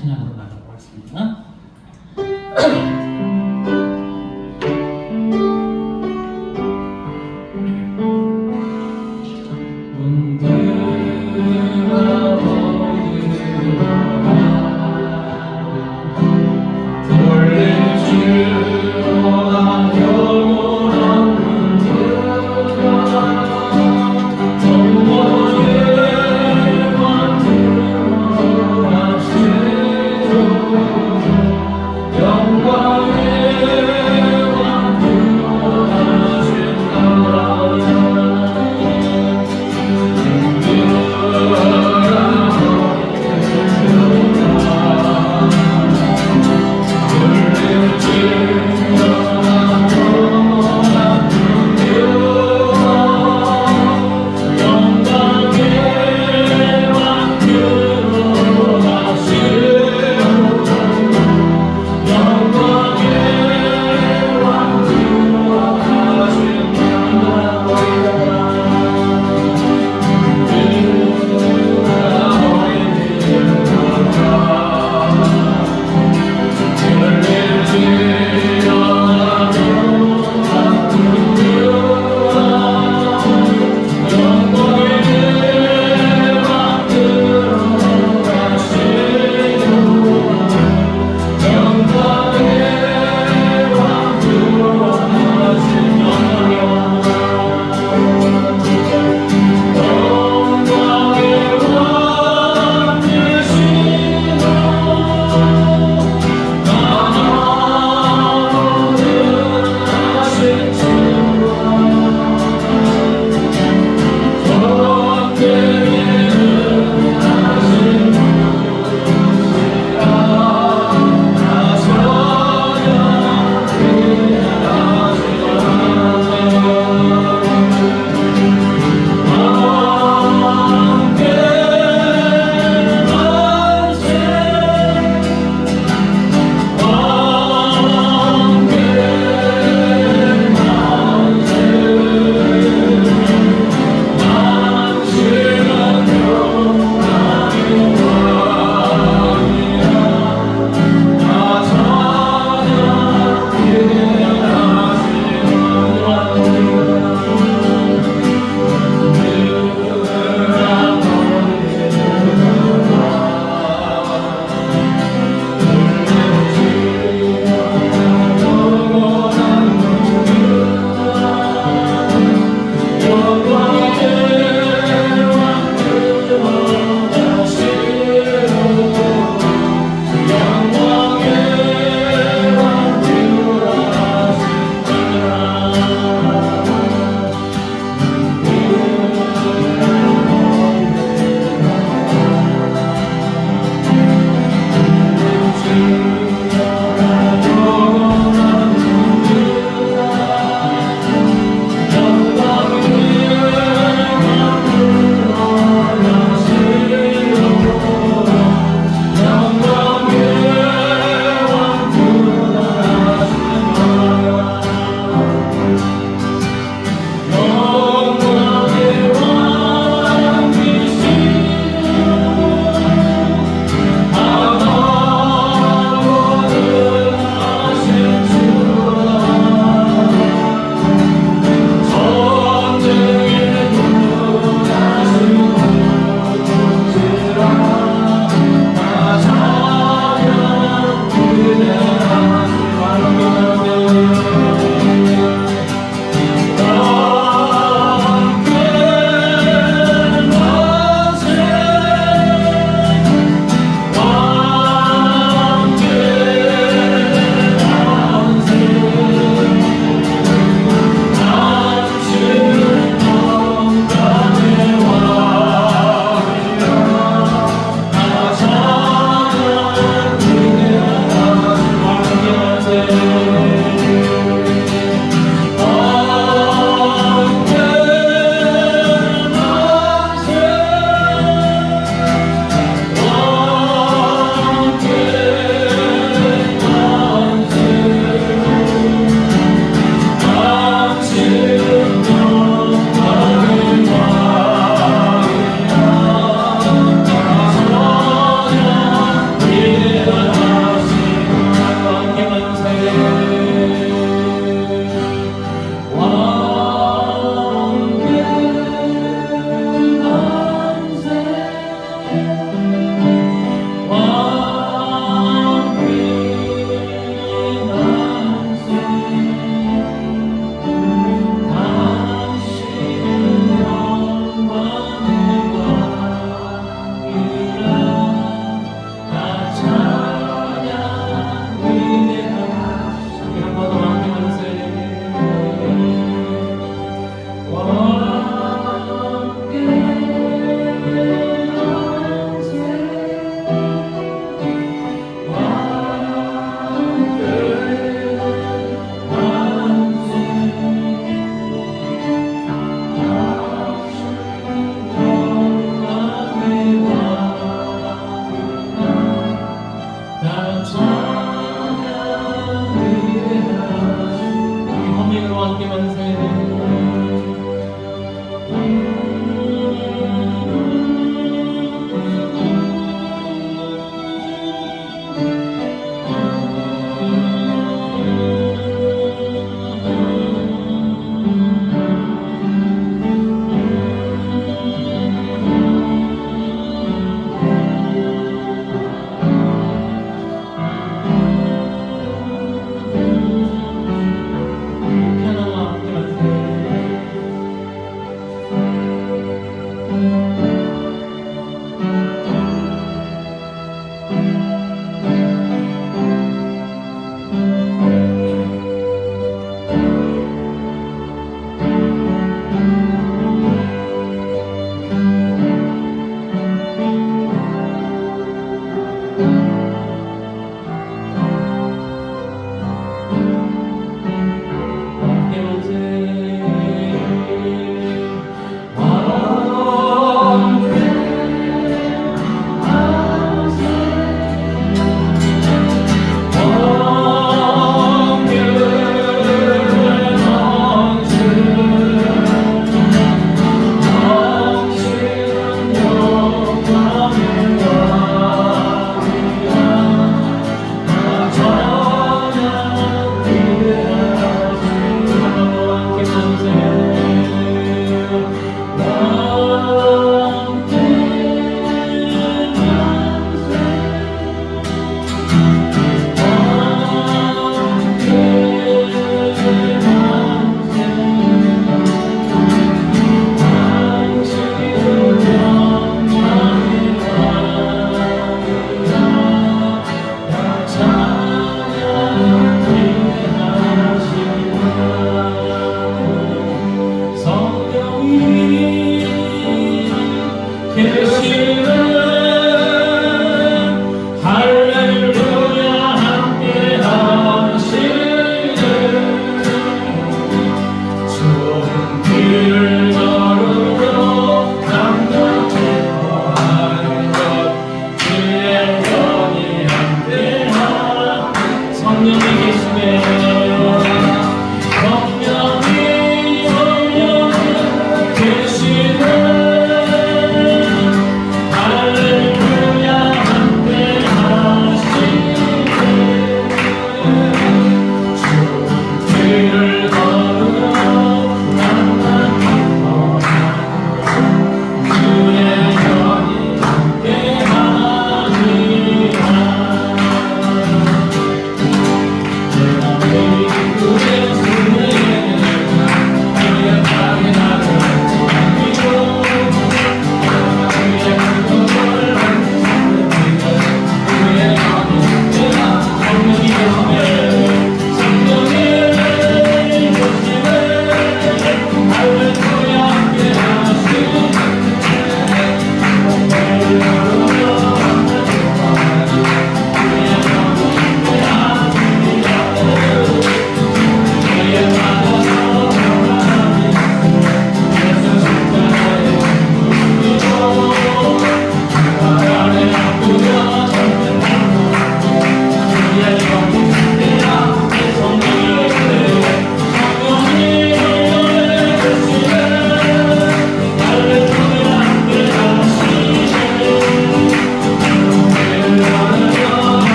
찬양으로 나가고 있습니다. 영광 우리 헌민으로 함께 만세. 피아노와 함께 만세.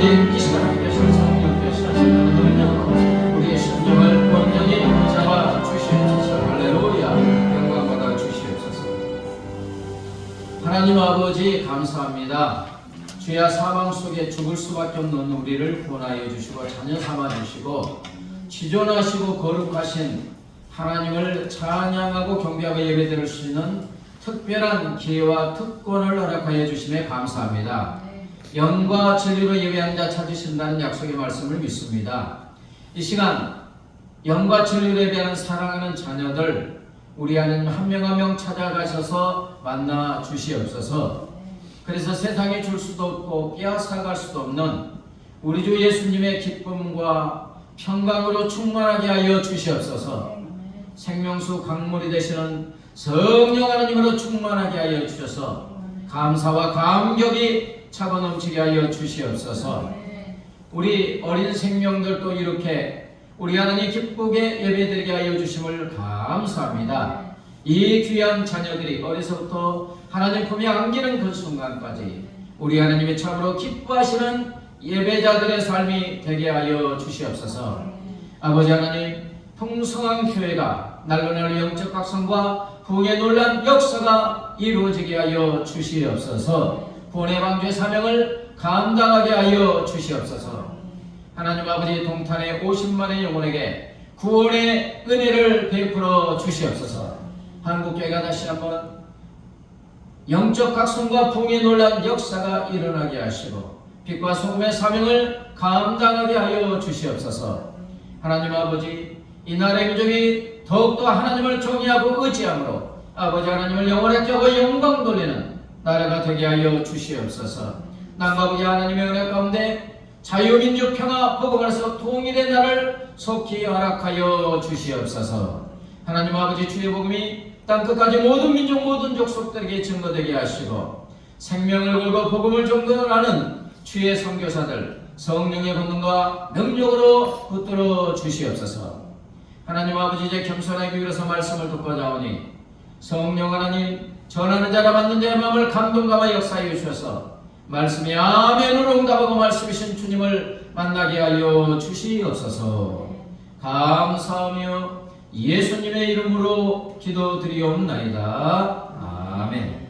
아버지 이 시간 함께 하시는 성령께서 하시는 능력으로 우리의 심령을 온전히 잡아 주시옵소서. 할렐루야. 영광 받아 주시옵소서. 하나님 아버지 감사합니다. 죄와 사망 속에 죽을 수밖에 없는 우리를 구원하여 주시고 자녀 삼아 주시고 지존하시고 거룩하신 하나님을 찬양하고 경배하고 예배드릴 수 있는 특별한 기회와 특권을 허락하여 주심에 감사합니다. 영과 진리로 예배하는 자 찾으신다는 약속의 말씀을 믿습니다. 이 시간 영과 진리로 예배하는 사랑하는 자녀들 우리 하나님 한 명 한 명 찾아가셔서 만나 주시옵소서. 그래서 세상에 줄 수도 없고 빼앗아갈 수도 없는 우리 주 예수님의 기쁨과 평강으로 충만하게 하여 주시옵소서. 생명수 강물이 되시는 성령 하나님으로 충만하게 하여 주셔서 감사와 감격이 차고 넘치게 하여 주시옵소서. 우리 어린 생명들도 이렇게 우리 하나님 기쁘게 예배드리게 하여 주심을 감사합니다. 이 귀한 자녀들이 어려서부터 하나님 품에 안기는 그 순간까지 우리 하나님이 참으로 기뻐하시는 예배자들의 삶이 되게 하여 주시옵소서. 아버지 하나님, 풍성한 교회가 날로 날로 영적 각성과 부흥의 놀란 역사가 이루어지게 하여 주시옵소서. 구원의 방주의 사명을 감당하게 하여 주시옵소서. 하나님 아버지, 동탄의 50만의 영혼에게 구원의 은혜를 베풀어 주시옵소서. 한국교회가 다시 한번 영적 각성과 부흥의 놀란 역사가 일어나게 하시고 빛과 소금의 사명을 감당하게 하여 주시옵소서. 하나님 아버지, 이 나라의 민족이 더욱더 하나님을 존귀하고 의지함으로 아버지 하나님을 영원하게 하고 영광 돌리는 나라가 되게 하여 주시옵소서. 남과 북의 하나님의 은혜 가운데 자유민주 평화 복음 안에서 통일의 날을 속히 허락하여 주시옵소서. 하나님 아버지, 주의 복음이 땅끝까지 모든 민족 모든 족속들에게 증거되게 하시고 생명을 걸고 복음을 전도하는 주의 선교사들 성령의 권능과 능력으로 붙들어 주시옵소서. 하나님 아버지, 이제 겸손하게 위로서 말씀을 듣고자 하오니 성령 하나님, 전하는 자라 받는 자의 마음을 감동감아 역사하여 주셔서 말씀이 아멘으로 응답하고 말씀이신 주님을 만나게 하여 주시옵소서. 감사하며 예수님의 이름으로 기도드리옵나이다. 아멘.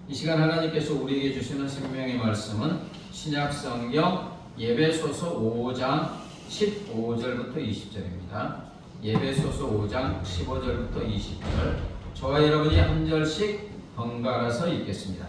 이 시간 하나님께서 우리에게 주시는 생명의 말씀은 신약성경 예배소서 5장 15절부터 20절입니다. 예배소서 5장 15절부터 20절, 저와 여러분이 한 절씩 번갈아서 읽겠습니다.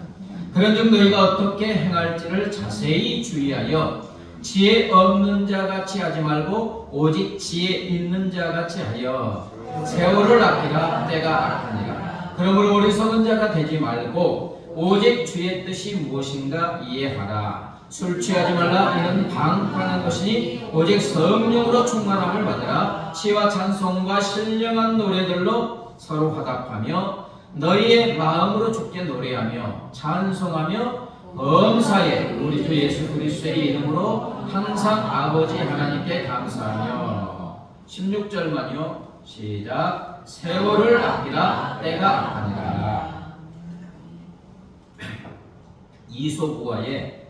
그런즉 너희가 어떻게 행할지를 자세히 주의하여 지혜 없는 자 같이 하지 말고 오직 지혜 있는 자 같이 하여 세월을 아끼라. 때가 악하니라. 그러므로 어리석은 자가 되지 말고 오직 주의 뜻이 무엇인가 이해하라. 술 취하지 말라. 이는 방탕한 것이니 오직 성령으로 충만함을 받으라. 시와 찬송과 신령한 노래들로 서로 화답하며 너희의 마음으로 주께 노래하며 찬송하며 범사에 우리 주 예수 그리스도의 이름으로 항상 아버지 하나님께 감사하며. 16절만요. 시작. 세월을 아끼라. 때가 악하니라. 이솝우화에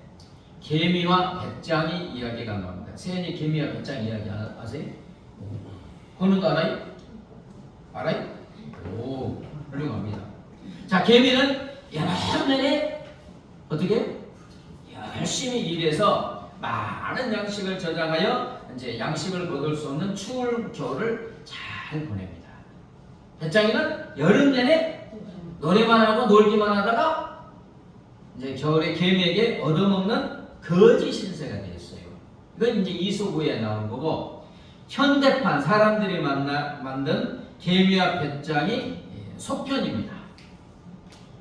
개미와 배짱이 이야기가 나옵니다. 세연이 개미와 배짱 이야기 아세요? 그거는 알아요? 알아요? 오, 훌륭합니다. 자, 개미는 여러 년에 어떻게 열심히 일해서 많은 양식을 저장하여 이제 양식을 거둘 수 없는 추울 겨울을 잘 보냅니다. 배짱이는 여름 내내 노래만 하고 놀기만 하다가 이제 겨울에 개미에게 얻어먹는 거지 신세가 되었어요. 이건 이제 이솝우화에 나온 거고, 현대판 사람들이 만든 개미와 배짱이 소편입니다.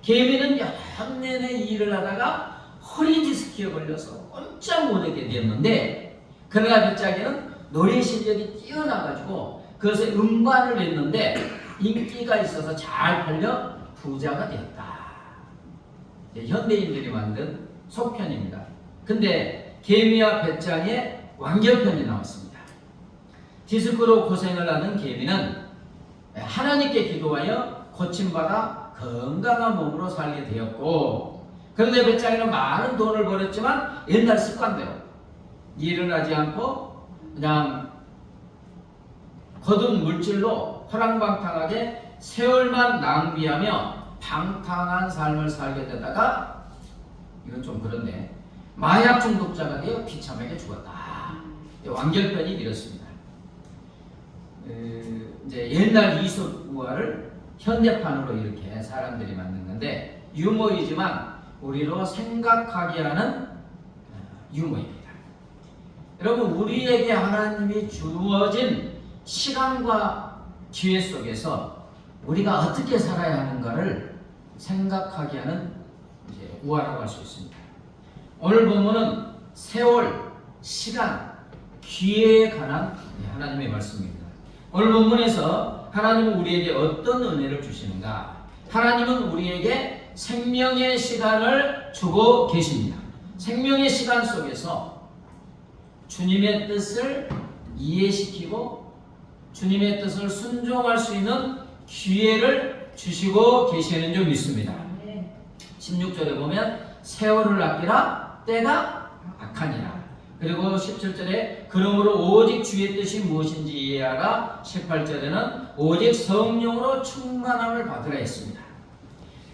개미는 여러 밤내내 일을 하다가 허리 디스크에 걸려서 꼼짝 못하게 되었는데, 그러나 빗자기는 노래 실력이 뛰어나가지고 그것에 음반을 냈는데 인기가 있어서 잘 팔려 부자가 되었다. 현대인들이 만든 속편입니다. 근데 개미와 배짱의 완결편이 나왔습니다. 디스크로 고생을 하는 개미는 하나님께 기도하여 고침받아 건강한 몸으로 살게 되었고, 그런데 배짱이는 많은 돈을 벌었지만 옛날 습관대로 일을 하지 않고 그냥 거둔 물질로 허랑방탕하게 세월만 낭비하며 방탕한 삶을 살게 되다가, 이건 좀 그런데, 마약 중독자가 되어 비참하게 죽었다. 완결편이 이렇습니다. 이제 옛날 이솝우화를 현대판으로 이렇게 사람들이 만든 건데, 유머이지만 우리로 생각하게 하는 유머입니다. 여러분, 우리에게 하나님이 주어진 시간과 기회 속에서 우리가 어떻게 살아야 하는가를 생각하게 하는 이제 우화라고 할 수 있습니다. 오늘 본문은 세월, 시간, 기회에 관한 하나님의 말씀입니다. 오늘 본문에서 하나님은 우리에게 어떤 은혜를 주시는가? 하나님은 우리에게 생명의 시간을 주고 계십니다. 생명의 시간 속에서 주님의 뜻을 이해시키고 주님의 뜻을 순종할 수 있는 기회를 주시고 계시는 줄 믿습니다. 16절에 보면 세월을 아끼라 때가 악하니라. 그리고 17절에 그러므로 오직 주의 뜻이 무엇인지 이해하라. 18절에는 오직 성령으로 충만함을 받으라 했습니다.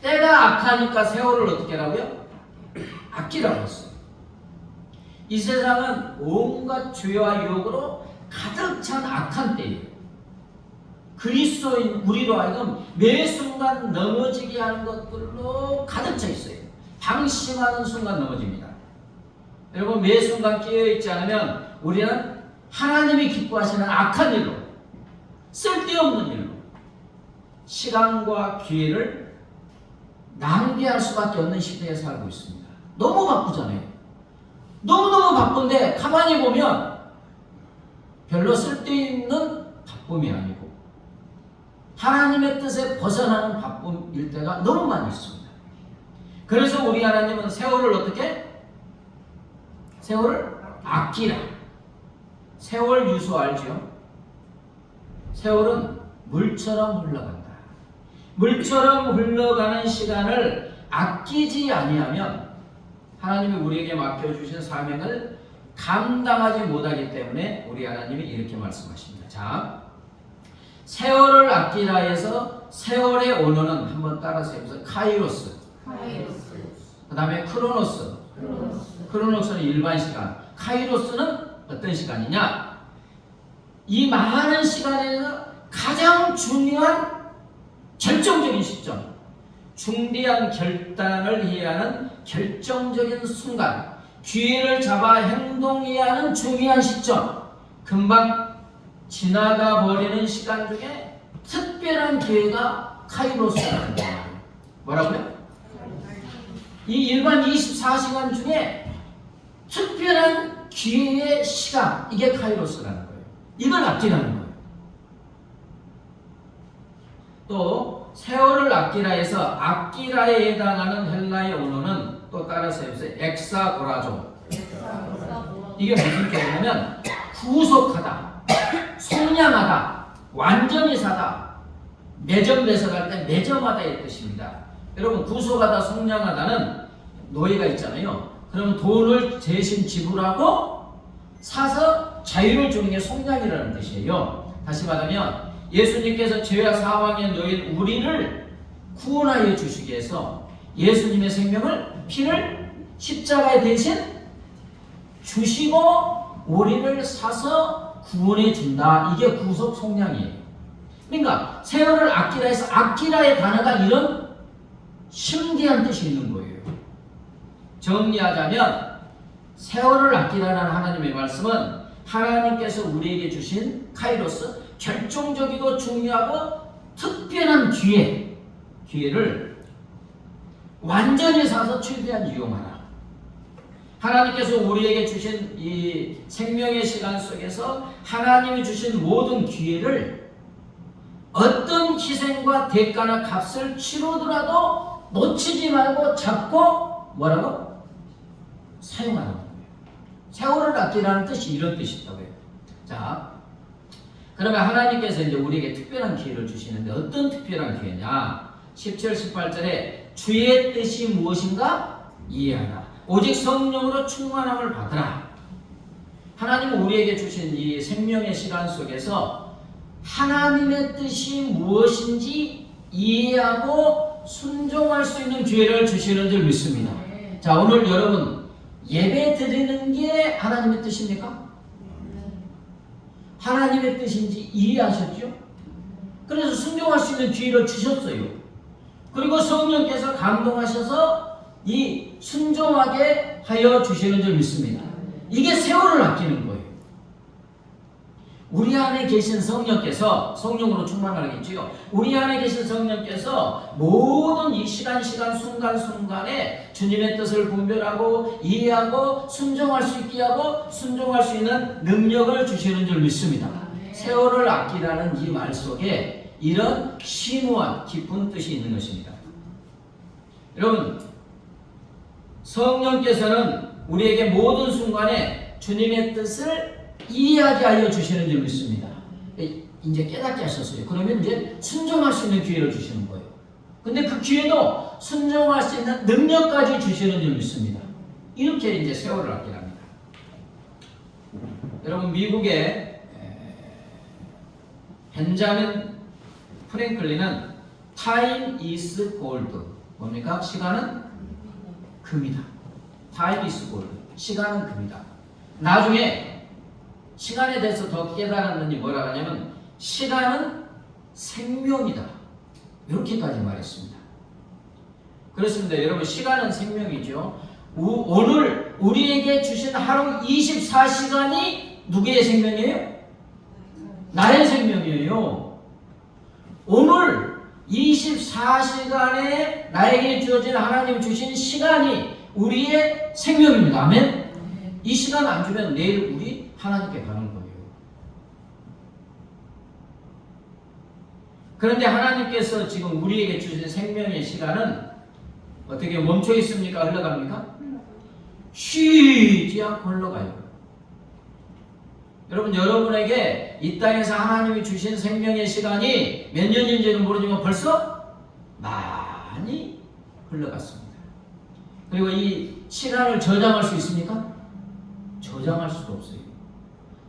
때가 악하니까 세월을 어떻게 하라고요? 아끼라고 했어요. 이 세상은 온갖 죄와 유혹으로 가득 찬 악한 때예요. 그리스도인 우리로 하여금 매 순간 넘어지게 하는 것들로 가득 차 있어요. 방심하는 순간 넘어집니다. 여러분, 매 순간 깨어있지 않으면 우리는 하나님이 기뻐하시는 악한 일로, 쓸데없는 일로 시간과 기회를 낭비할 수밖에 없는 시대에 살고 있습니다. 너무 바쁘잖아요. 너무너무 바쁜데 가만히 보면 별로 쓸데있는 바쁨이 아니고 하나님의 뜻에 벗어나는 바쁨일 때가 너무 많이 있습니다. 그래서 우리 하나님은 세월을 어떻게? 세월을 아끼라. 세월 유수 알죠? 세월은 물처럼 흘러간다. 물처럼 흘러가는 시간을 아끼지 아니하면 하나님이 우리에게 맡겨주신 사명을 감당하지 못하기 때문에 우리 하나님이 이렇게 말씀하십니다. 자, 세월을 아끼라 해서 세월의 언어는 한번 따라서 해보세요. 카이로스. 그 다음에 크로노스. 크로노스는 일반 시간. 카이로스는 어떤 시간이냐? 이 많은 시간에서 가장 중요한 결정적인 시점, 중대한 결단을 해야 하는 결정적인 순간, 기회를 잡아 행동해야 하는 중요한 시점, 금방 지나가 버리는 시간 중에 특별한 기회가 카이로스라는 거예요. 뭐라고요? 이 일반 24시간 중에 특별한 기회의 시간, 이게 카이로스라는 거예요. 이걸 아끼라는 거예요. 또 세월을 아끼라 해서 아끼라에 해당하는 헬라의 언어는 또 따라서 해보세요. 엑사고라조. 이게 무슨 뜻이냐면 구속하다, 속량하다, 완전히 사다, 매점매석할 때 매점하다의 뜻입니다. 여러분, 구속하다, 속량하다는 노예가 있잖아요. 그러면 돈을 대신 지불하고 사서 자유를 주는 게 속량이라는 뜻이에요. 다시 말하면 예수님께서 죄와 사망의 노예인 우리를 구원하여 주시기 위해서 예수님의 생명을, 피를 십자가에 대신 주시고 우리를 사서 구원해 준다. 이게 구속 속량이에요. 그러니까 세월을 아끼라 해서 아끼라의 단어가 이런 신기한 뜻이 있는 거예요. 정리하자면 세월을 아끼라는 하나님의 말씀은 하나님께서 우리에게 주신 카이로스, 결정적이고 중요하고 특별한 기회를 완전히 사서 최대한 이용하라. 하나님께서 우리에게 주신 이 생명의 시간 속에서 하나님이 주신 모든 기회를 어떤 희생과 대가나 값을 치르더라도 놓치지 말고 잡고 뭐라고? 사용하는 거예요. 세월을 아끼라는 뜻이 이런 뜻이라고요. 자, 그러면 하나님께서 이제 우리에게 특별한 기회를 주시는데 어떤 특별한 기회냐? 17, 18절에 주의 뜻이 무엇인가 이해하라. 오직 성령으로 충만함을 받으라. 하나님은 우리에게 주신 이 생명의 시간 속에서 하나님의 뜻이 무엇인지 이해하고 순종할 수 있는 기회를 주시는 줄 믿습니다. 자, 오늘 여러분 예배 드리는 게 하나님의 뜻입니까? 하나님의 뜻인지 이해하셨죠? 그래서 순종할 수 있는 기회를 주셨어요. 그리고 성령께서 감동하셔서 이 순종하게 하여 주시는 줄 믿습니다. 이게 세월을 아끼는 거예요. 우리 안에 계신 성령께서, 성령으로 충만하겠지요. 우리 안에 계신 성령께서 모든 이 순간순간에 주님의 뜻을 분별하고 이해하고 순종할 수 있게 하고 순종할 수 있는 능력을 주시는 줄 믿습니다. 세월을 아끼라는 이 말 속에 이런 심오한 깊은 뜻이 있는 것입니다. 여러분, 성령께서는 우리에게 모든 순간에 주님의 뜻을 이해하게 하여 주시는 줄 믿습니다. 이제 깨닫게 하셨어요. 그러면 이제 순종할 수 있는 기회를 주시는 거예요. 근데 그 기회도 순종할 수 있는 능력까지 주시는 줄 믿습니다. 이렇게 이제 세월을 아끼랍니다. 여러분, 미국의 벤자민 프랭클린은 Time is gold. 뭡니까? 시간은 금이다. Time is gold. 시간은 금이다. 나중에 시간에 대해서 더 깨달았느니 뭐라 하냐면 시간은 생명이다. 이렇게까지 말했습니다. 그렇습니다. 여러분, 시간은 생명이죠. 오늘 우리에게 주신 하루 24시간이 누구의 생명이에요? 나의 생명이에요. 오늘 24시간에 나에게 주어진 하나님 주신 시간이 우리의 생명입니다. 아멘? 이 시간 안 주면 내일 우리 하나님께 가는 거예요. 그런데 하나님께서 지금 우리에게 주신 생명의 시간은 어떻게 멈춰 있습니까? 흘러갑니까? 쉬지 않고 흘러가요. 여러분, 여러분에게 이 땅에서 하나님이 주신 생명의 시간이 몇 년인지는 모르지만 벌써 많이 흘러갔습니다. 그리고 이 시간을 저장할 수 있습니까? 저장할 수도 없어요.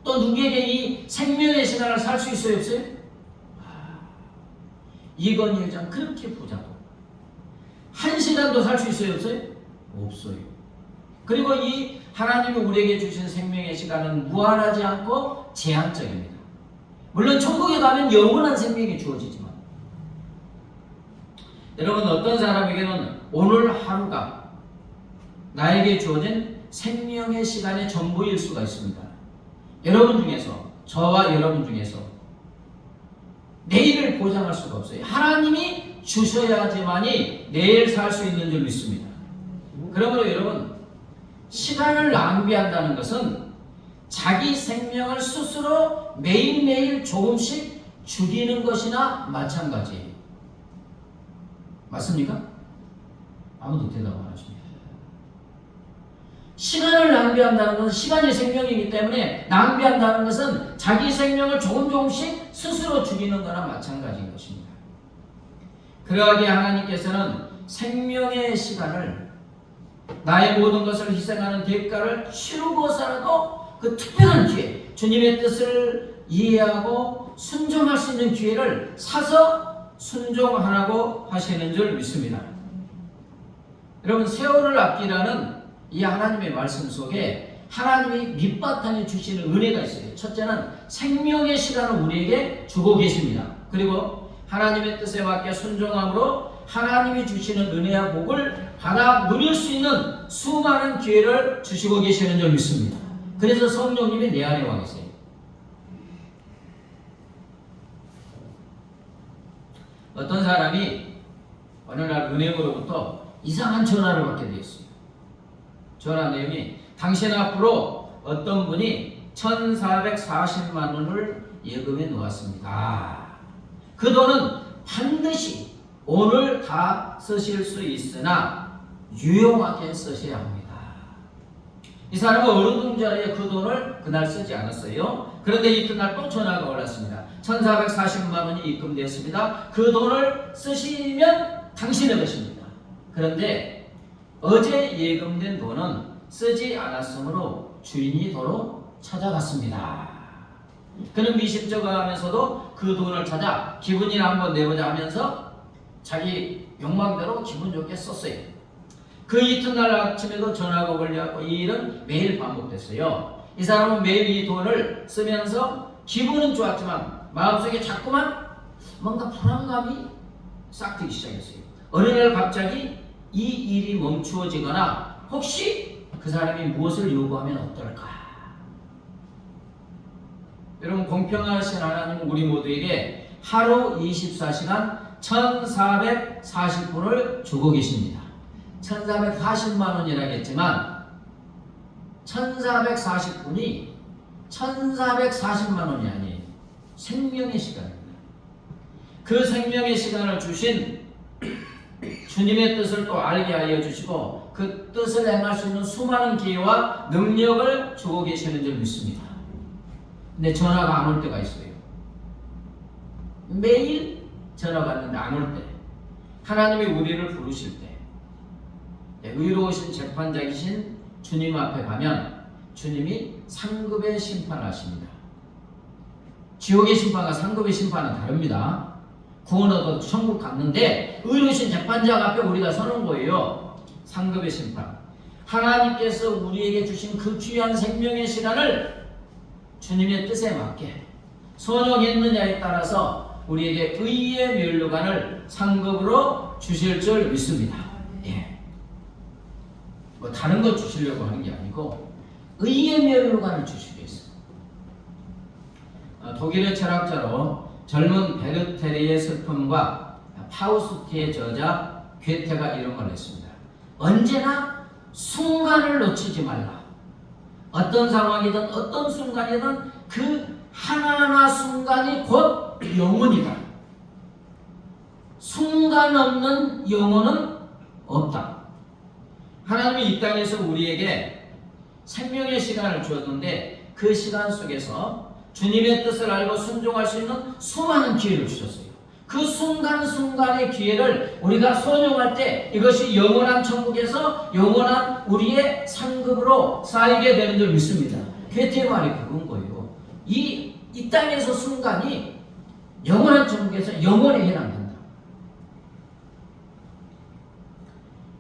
또 누구에게 이 생명의 시간을 살 수 있어요? 없어요? 이건희 회장 그렇게 부자도 한 시간도 살 수 있어요? 없어요? 없어요. 그리고 이 하나님이 우리에게 주신 생명의 시간은 무한하지 않고 제한적입니다. 물론 천국에 가면 영원한 생명이 주어지지만 여러분, 어떤 사람에게는 오늘 하루가 나에게 주어진 생명의 시간의 전부일 수가 있습니다. 여러분 중에서, 저와 여러분 중에서 내일을 보장할 수가 없어요. 하나님이 주셔야지만이 내일 살 수 있는 줄 믿습니다. 그러므로 여러분, 시간을 낭비한다는 것은 자기 생명을 스스로 매일매일 조금씩 죽이는 것이나 마찬가지예요. 맞습니까? 아무도 대답 안 하십니다. 시간을 낭비한다는 것은 시간이 생명이기 때문에 낭비한다는 것은 자기 생명을 조금씩 스스로 죽이는 거나 마찬가지인 것입니다. 그러하기에 하나님께서는 생명의 시간을 나의 모든 것을 희생하는 대가를 치르고서라도 그 특별한 기회, 주님의 뜻을 이해하고 순종할 수 있는 기회를 사서 순종하라고 하시는 줄 믿습니다. 여러분, 세월을 아끼라는 이 하나님의 말씀 속에 하나님이 밑바탕에 주시는 은혜가 있어요. 첫째는 생명의 시간을 우리에게 주고 계십니다. 그리고 하나님의 뜻에 맞게 순종함으로 하나님이 주시는 은혜와 복을 받아 누릴 수 있는 수많은 기회를 주시고 계시는 줄 믿습니다. 그래서 성령님이 내 안에 와 계세요. 어떤 사람이 어느 날 은행으로부터 이상한 전화를 받게 되었어요. 전화 내용이 당신 앞으로 어떤 분이 1,440만 원을 예금해 놓았습니다. 그 돈은 반드시 오늘 다 쓰실 수 있으나 유용하게 쓰셔야 합니다. 이 사람은 어느둥절에 그 돈을 그날 쓰지 않았어요. 그런데 이튿날 또 전화가 올랐습니다. 1,440만 원이 입금되었습니다. 그 돈을 쓰시면 당신의 것입니다. 그런데 어제 예금된 돈은 쓰지 않았으므로 주인이 도로 찾아갔습니다. 그는 미심쩍어하면서도 그 돈을 찾아 기분이나 한번 내보자 하면서 자기 욕망대로 기분 좋게 썼어요. 그 이튿날 아침에도 전화가 걸려갖고 이 일은 매일 반복됐어요. 이 사람은 매일 이 돈을 쓰면서 기분은 좋았지만 마음속에 자꾸만 뭔가 불안감이 싹 트기 시작했어요. 어느 날 갑자기 이 일이 멈추어지거나 혹시 그 사람이 무엇을 요구하면 어떨까? 여러분, 공평하신 하나님은 우리 모두에게 하루 24시간 1,440분을 주고 계십니다. 1,440만 원이라고 했지만 1,440분이 1,440만 원이 아니에요. 생명의 시간입니다. 그 생명의 시간을 주신 주님의 뜻을 또 알게 하여 주시고 그 뜻을 행할 수 있는 수많은 기회와 능력을 주고 계시는 줄 믿습니다. 근데 전화가 안 올 때가 있어요. 매일 전화가 왔는데 안 올 때, 하나님이 우리를 부르실 때, 의로우신 재판장이신 주님 앞에 가면 주님이 상급의 심판하십니다. 지옥의 심판과 상급의 심판은 다릅니다. 구원 얻어 천국 갔는데 의로우신 재판장 앞에 우리가 서는 거예요. 상급의 심판. 하나님께서 우리에게 주신 그 귀한 생명의 시간을 주님의 뜻에 맞게 선용했느냐에 따라서 우리에게 의의 면류관을 상급으로 주실 줄 믿습니다. 뭐 다른 거 주시려고 하는 게 아니고 의의 면류관을 주시기 위해서. 독일의 철학자로 젊은 베르테르의 슬픔과 파우스트의 저자 괴테가 이런 걸 했습니다. 언제나 순간을 놓치지 말라. 어떤 상황이든 어떤 순간이든 그 하나하나 순간이 곧 영혼이다. 순간 없는 영혼은 없다. 하나님이 이 땅에서 우리에게 생명의 시간을 주었는데 그 시간 속에서 주님의 뜻을 알고 순종할 수 있는 수많은 기회를 주셨어요. 그 순간순간의 기회를 우리가 선용할 때 이것이 영원한 천국에서 영원한 우리의 상급으로 쌓이게 되는 줄 믿습니다. 괴테의 말이 그런 거예요. 이 땅에서 순간이 영원한 천국에서 영원히 해당된다.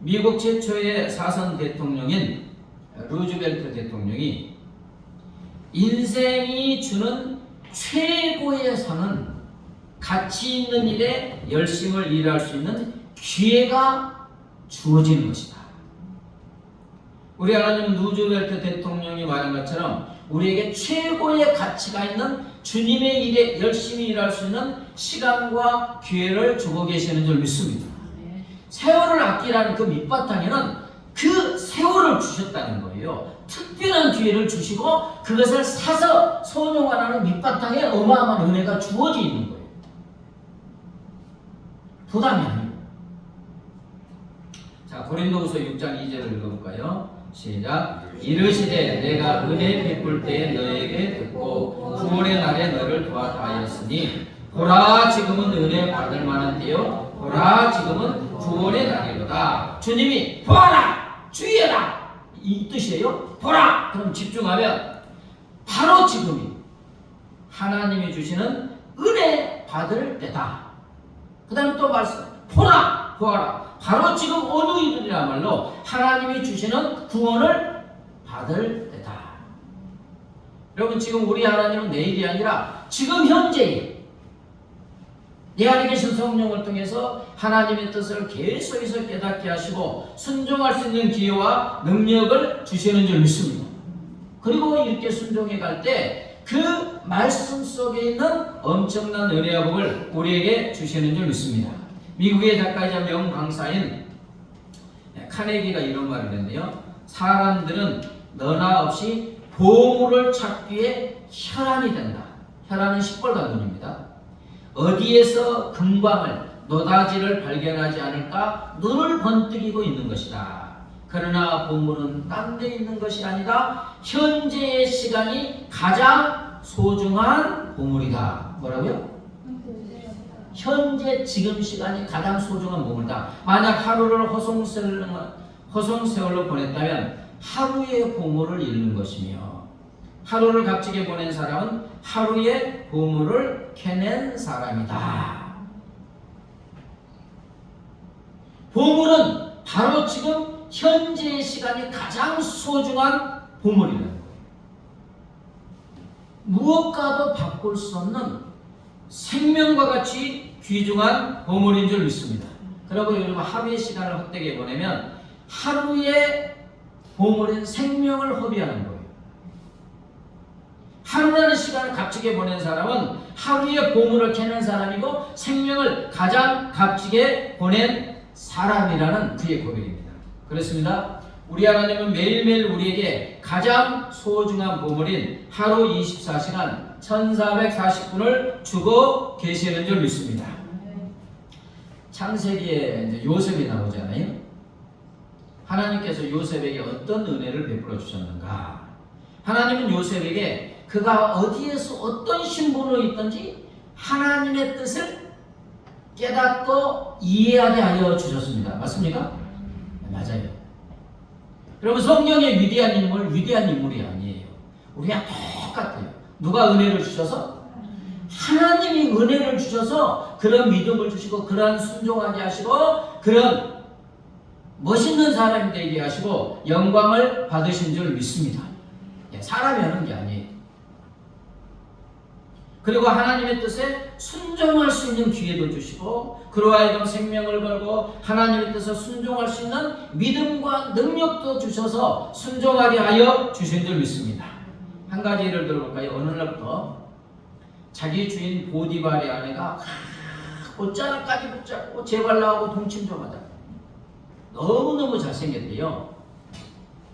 미국 최초의 사선 대통령인 루즈벨트 대통령이 인생이 주는 최고의 상은 가치 있는 일에 열심을 일할 수 있는 기회가 주어지는 것이다. 우리 하나님은 루즈벨트 대통령이 말한 것처럼 우리에게 최고의 가치가 있는 주님의 일에 열심히 일할 수 있는 시간과 기회를 주고 계시는 줄 믿습니다. 세월을 아끼라는 그 밑바탕에는 그 세월을 주셨다는 거예요. 특별한 기회를 주시고 그것을 사서 선용하라는 밑바탕에 어마어마한 은혜가 주어져 있는 거예요. 부담이 아니에요. 자, 고린도후서 6장 2절을 읽어볼까요? 시작. 이르시되 내가 은혜 베풀 때에 너에게 듣고 구원의 날에 너를 도와하였으니 보라 지금은 은혜 받을 만한 때요 보라 지금은 구원의 날이로다. 주님이 보아라 주의해라 이 뜻이에요. 보라 그럼 집중하면 바로 지금이 하나님이 주시는 은혜 받을 때다. 그 다음에 또 말씀 보라 보아라 바로 지금 어느 일이라말로 하나님이 주시는 구원을 받을 때다. 여러분 지금 우리 하나님은 내일이 아니라 지금 현재에 내 안에 계신 성령을 통해서 하나님의 뜻을 계속해서 깨닫게 하시고 순종할 수 있는 기회와 능력을 주시는 줄 믿습니다. 그리고 이렇게 순종해 갈 때 그 말씀 속에 있는 엄청난 은혜와 복을 우리에게 주시는 줄 믿습니다. 미국의 작가이자 명강사인 카네기가 이런 말을 했네요. 사람들은 너나 없이 보물을 찾기에 혈안이 된다. 혈안은 식벌단문입니다. 어디에서 금광을 노다지를 발견하지 않을까 눈을 번뜩이고 있는 것이다. 그러나 보물은 딴 데 있는 것이 아니다. 현재의 시간이 가장 소중한 보물이다. 뭐라고요? 현재 지금 시간이 가장 소중한 보물이다. 만약 하루를 허송세월로 보냈다면 하루의 보물을 잃는 것이며 하루를 값지게 보낸 사람은 하루의 보물을 캐낸 사람이다. 보물은 바로 지금 현재의 시간이 가장 소중한 보물이라는 거예요. 무엇과도 바꿀 수 없는 생명과 같이 귀중한 보물인 줄 믿습니다. 그리고 여러분 하루의 시간을 헛되게 보내면 하루의 보물인 생명을 허비하는 거예요. 하루라는 시간을 값지게 보낸 사람은 하루의 보물을 캐는 사람이고 생명을 가장 값지게 보낸 사람이라는 그의 고백입니다. 그렇습니다. 우리 하나님은 매일매일 우리에게 가장 소중한 보물인 하루 24시간 1440분을 주고 계시는 줄 믿습니다. 창세기에 이제 요셉이 나오잖아요. 하나님께서 요셉에게 어떤 은혜를 베풀어 주셨는가? 하나님은 요셉에게 그가 어디에서 어떤 신분으로 있든지 하나님의 뜻을 깨닫고 이해하게 하여 주셨습니다. 맞습니까? 네, 맞아요. 여러분 성경의 위대한 인물, 위대한 인물이 아니에요. 우리가 똑같아요. 누가 은혜를 주셔서? 하나님이 은혜를 주셔서 그런 믿음을 주시고 그런 순종하게 하시고 그런 멋있는 사람이 되게 하시고 영광을 받으신 줄 믿습니다. 사람이 하는 게 아니에요. 그리고 하나님의 뜻에 순종할 수 있는 기회도 주시고 그로 하여금 생명을 걸고 하나님의 뜻에 순종할 수 있는 믿음과 능력도 주셔서 순종하게 하여 주신 줄 믿습니다. 한 가지 예를 들어볼까요? 어느 날부터 자기 주인 보디발의 아내가 옷자락까지 붙잡고 제발 나하고 동침 좀 하자. 너무너무 잘생겼대요.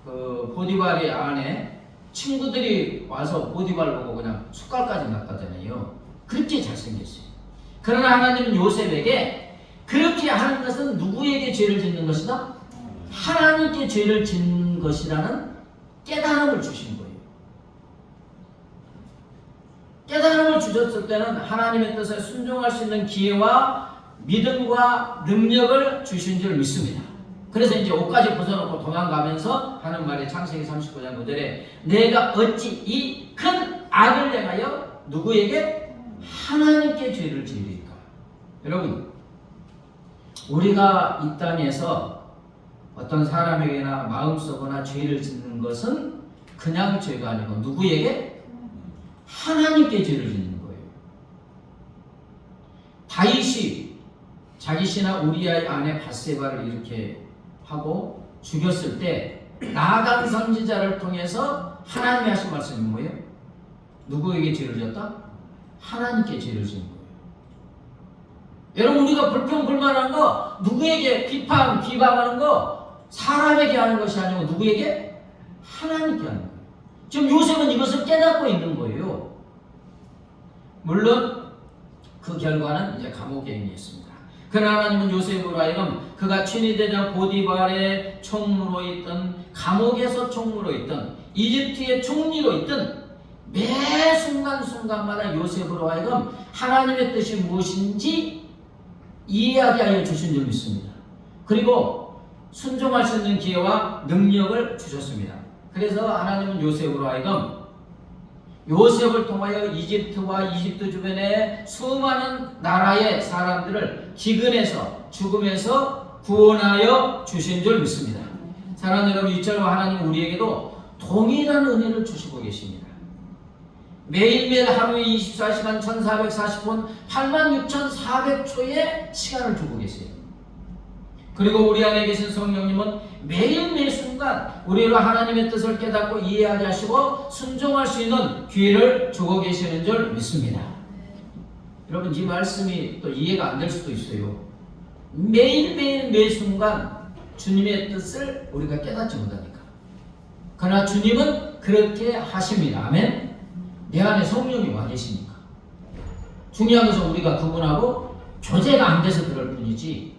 그 보디발의 아내 친구들이 와서 보디발 보고 그냥 숟갈까지 놨다잖아요. 그렇게 잘생겼어요. 그러나 하나님은 요셉에게 그렇게 하는 것은 누구에게 죄를 짓는 것이다? 하나님께 죄를 짓는 것이라는 깨달음을 주신 거예요. 깨달음을 주셨을 때는 하나님의 뜻에 순종할 수 있는 기회와 믿음과 능력을 주신 줄 믿습니다. 그래서 이제 옷까지 벗어놓고 도망가면서 하는 말이 창세기 39장 9절에 내가 어찌 이 큰 악을 행하여 누구에게? 하나님께 죄를 지으리까? 여러분 우리가 이 땅에서 어떤 사람에게나 마음속거나 죄를 짓는 것은 그냥 죄가 아니고 누구에게? 하나님께 죄를 짓는 거예요. 다윗이 자기 신하 우리아의 아내 밧세바를 이렇게 하고 죽였을 때 나단 선지자를 통해서 하나님이 하신 말씀이 뭐예요? 누구에게 죄를 지었다? 하나님께 죄를 지은 거예요. 여러분 우리가 불평불만한 거 누구에게 비방하는 거 사람에게 하는 것이 아니고 누구에게? 하나님께 하는 거예요. 지금 요셉은 이것을 깨닫고 있는 거예요. 물론 그 결과는 이제 감옥에 있습니다. 그러나 하나님은 요셉으로 하여금 그가 친위대장 보디발의 총무로 있던 감옥에서 총무로 있던 이집트의 총리로 있던 매 순간순간마다 요셉으로 하여금 하나님의 뜻이 무엇인지 이해하게 하여 주신 줄 믿습니다. 그리고 순종할 수 있는 기회와 능력을 주셨습니다. 그래서 하나님은 요셉으로 하여금 요셉을 통하여 이집트와 이집트 주변의 수많은 나라의 사람들을 기근에서 죽음에서 구원하여 주신 줄 믿습니다. 사랑하는 여러분, 이처럼 하나님은 우리에게도 동일한 은혜를 주시고 계십니다. 매일매일 하루에 24시간 1440분 86,400초의 시간을 주고 계세요. 그리고 우리 안에 계신 성령님은 매일매일 순간 우리로 하나님의 뜻을 깨닫고 이해하게 하시고 순종할 수 있는 기회를 주고 계시는 줄 믿습니다. 여러분 이 말씀이 또 이해가 안 될 수도 있어요. 매일매일 매 순간 주님의 뜻을 우리가 깨닫지 못하니까. 그러나 주님은 그렇게 하십니다. 아멘. 내 안에 성령이 와 계시니까. 중요한 것은 우리가 구분하고 교제가 안 돼서 그럴 뿐이지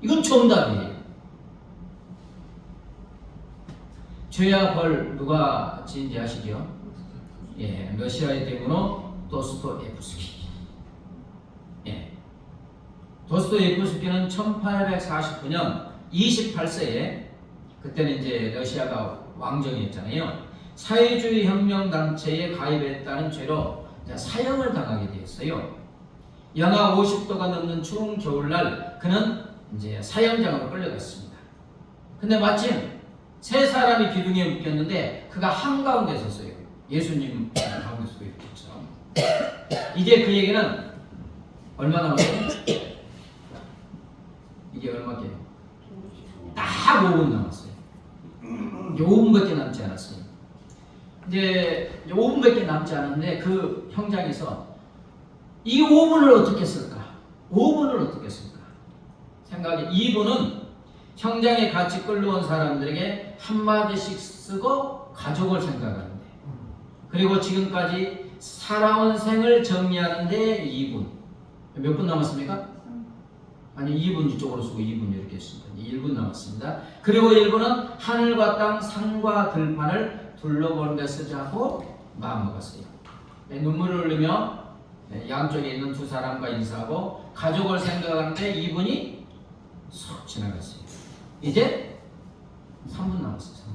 이건 정답이에요. 죄와 벌 누가 지은지 아시죠? 예, 러시아의 대문호 도스토옙스키. 예, 도스토옙스키는 1849년 28세에 그때는 이제 러시아가 왕정이었잖아요. 사회주의 혁명 단체에 가입했다는 죄로 사형을 당하게 되었어요. 영하 50도가 넘는 추운 겨울날 그는 이제 사형장으로 끌려갔습니다. 근데 마침 세 사람이 기둥에 묶였는데 그가 한가운데 섰어요. 예수님 가운데 서 있겠죠. 이제 그 얘기는 얼마 남았어요? 이게 얼마게요? 딱 5분 남았어요. 이제 5분밖에 남지 않았어요. 이제 5분밖에 남지 않았는데 그 형장에서 이 5분을 어떻게 쓸까? 5분을 어떻게 쓸까? 생각이 이분은 형장에 같이 끌려온 사람들에게 한마디씩 쓰고 가족을 생각하는데 그리고 지금까지 살아온 생을 정리하는데 2분. 몇 분 남았습니까? 아니 2분 이쪽으로 쓰고 2분 이렇게 했습니다. 1분 남았습니다. 그리고 1분은 하늘과 땅, 산과 들판을 둘러보는 데 쓰자고 마음먹었어요. 눈물을 흘리며 양쪽에 있는 두 사람과 인사하고 가족을 생각하는데 2분이 쏙 지나갔어요. 이제 3분 남았어요.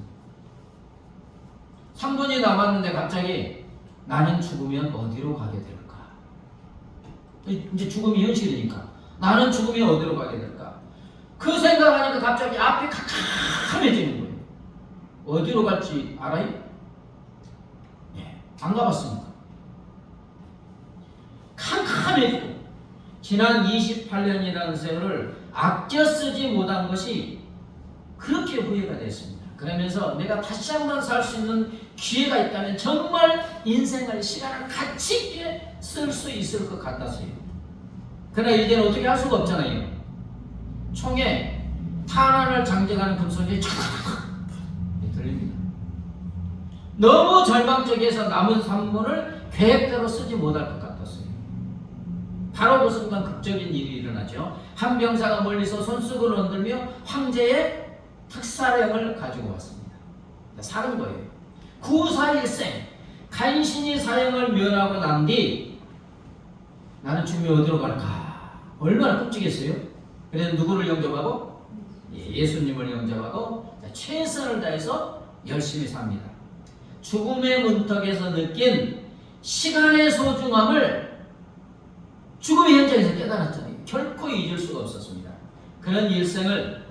3분이 남았는데 갑자기 나는 죽으면 어디로 가게 될까? 이제 죽음이 현실이니까 나는 죽으면 어디로 가게 될까? 그 생각하니까 갑자기 앞이 캄캄해지는 거예요. 어디로 갈지 알아요? 네, 안 가봤습니다. 캄캄해지고 지난 28년이라는 세월을 아껴 쓰지 못한 것이 그렇게 후회가 됐습니다. 그러면서 내가 다시 한번 살 수 있는 기회가 있다면 정말 인생을 시간을 가치 있게 쓸 수 있을 것 같았어요. 그러나 이제는 어떻게 할 수가 없잖아요. 총에 탄환을 장전하는 금속이 촥 들립니다. 너무 절망적이어서 남은 3분을 계획대로 쓰지 못할 것 같았어요. 바로 그 순간 극적인 일이 일어나죠. 한 병사가 멀리서 손수건을 흔들며 황제의 특사령을 가지고 왔습니다. 사는 거예요. 구사일생 간신히 사형을 면하고 난 뒤 나는 죽으면 어디로 갈까? 얼마나 끔찍했어요. 그래서 누구를 영접하고? 예수님을 영접하고 최선을 다해서 열심히 삽니다. 죽음의 문턱에서 느낀 시간의 소중함을 죽음의 현장에서 깨달았잖아요. 결코 잊을 수가 없었습니다. 그런 일생을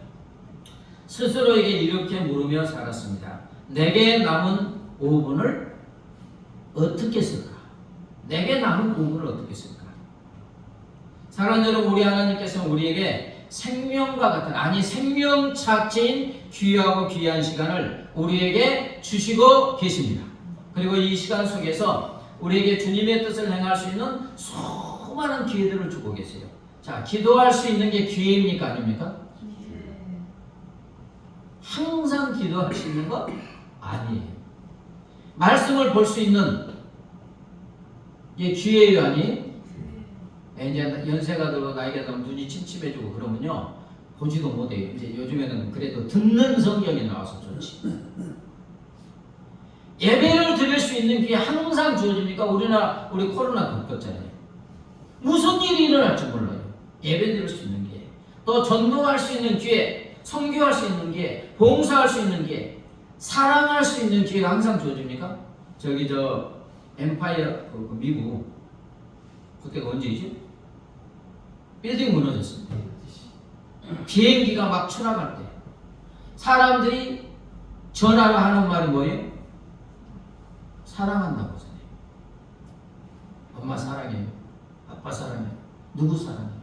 스스로에게 이렇게 물으며 살았습니다. 내게 남은 5분을 어떻게 쓸까? 내게 남은 5분을 어떻게 쓸까? 사랑하는 여러분, 우리 하나님께서는 우리에게 생명과 같은, 아니 생명착지인 귀하고 귀한 시간을 우리에게 주시고 계십니다. 그리고 이 시간 속에서 우리에게 주님의 뜻을 행할 수 있는 수많은 기회들을 주고 계세요. 자, 기도할 수 있는 게 기회입니까? 아닙니까? 항상 기도할 수 있는 거 아니에요. 말씀을 볼 수 있는 게 기회예요, 아니에요? 이제 연세가 들고 나이가 들면 눈이 침침해지고 그러면요 보지도 못해요. 이제 요즘에는 그래도 듣는 성경이 나와서 좋지. 예배를 드릴 수 있는 기회 항상 주어집니까? 우리 코로나 겪었잖아요. 무슨 일이 일어날지 몰라요. 예배 드릴 수 있는 기회, 또 전도할 수 있는 기회, 선교할 수 있는 기회, 봉사할 수 있는 기회, 사랑할 수 있는 기회가 항상 주어집니까? 저기 엠파이어 미국 그때가 언제이지? 빌딩 무너졌습니다. 비행기가 막 추락할 때 사람들이 전화로 하는 말이 뭐예요? 사랑한다고 하잖아요. 엄마 사랑해요. 아빠 사랑해요. 누구 사랑해요?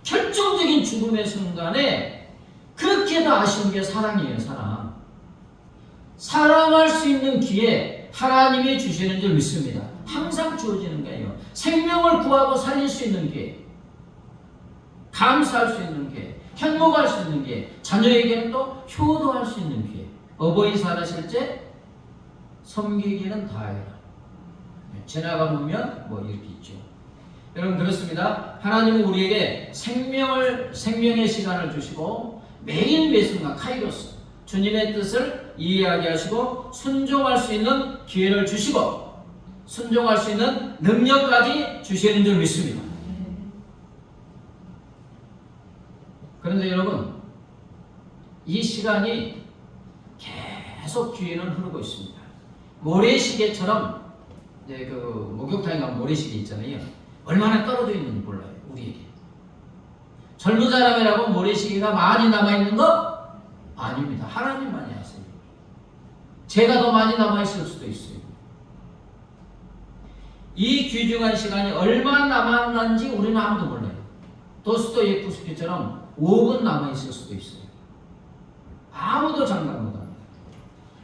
결정적인 죽음의 순간에 그렇게도 아쉬운 게 사랑이에요. 사랑. 사랑할 수 있는 기회 하나님이 주시는 줄 믿습니다. 항상 주어지는 거예요. 생명을 구하고 살릴 수 있는 기회, 감사할 수 있는 기회, 행복할 수 있는 기회, 자녀에게는 또 효도할 수 있는 기회. 어버이 살아실 때 섬기기는 다해라. 지나가 보면 뭐 이렇게 있죠. 여러분 그렇습니다. 하나님은 우리에게 생명의 시간을 주시고 매일 매순간 카이로스 주님의 뜻을 이해하게 하시고 순종할 수 있는 기회를 주시고 순종할 수 있는 능력까지 주시는 줄 믿습니다. 그런데 여러분 이 시간이 계속 뒤에는 흐르고 있습니다. 모래시계처럼 이제 그 목욕탕에 가면 모래시계 있잖아요. 얼마나 떨어져 있는지 몰라요. 우리에게. 젊은 사람이라고 모래시계가 많이 남아있는 거? 아닙니다. 하나님만이 아세요. 제가 더 많이 남아있을 수도 있어요. 이 귀중한 시간이 얼마 남았는지 우리는 아무도 몰라요. 도스토예프스키처럼 5분 남아있을 수도 있어요. 아무도 장담 못합니다.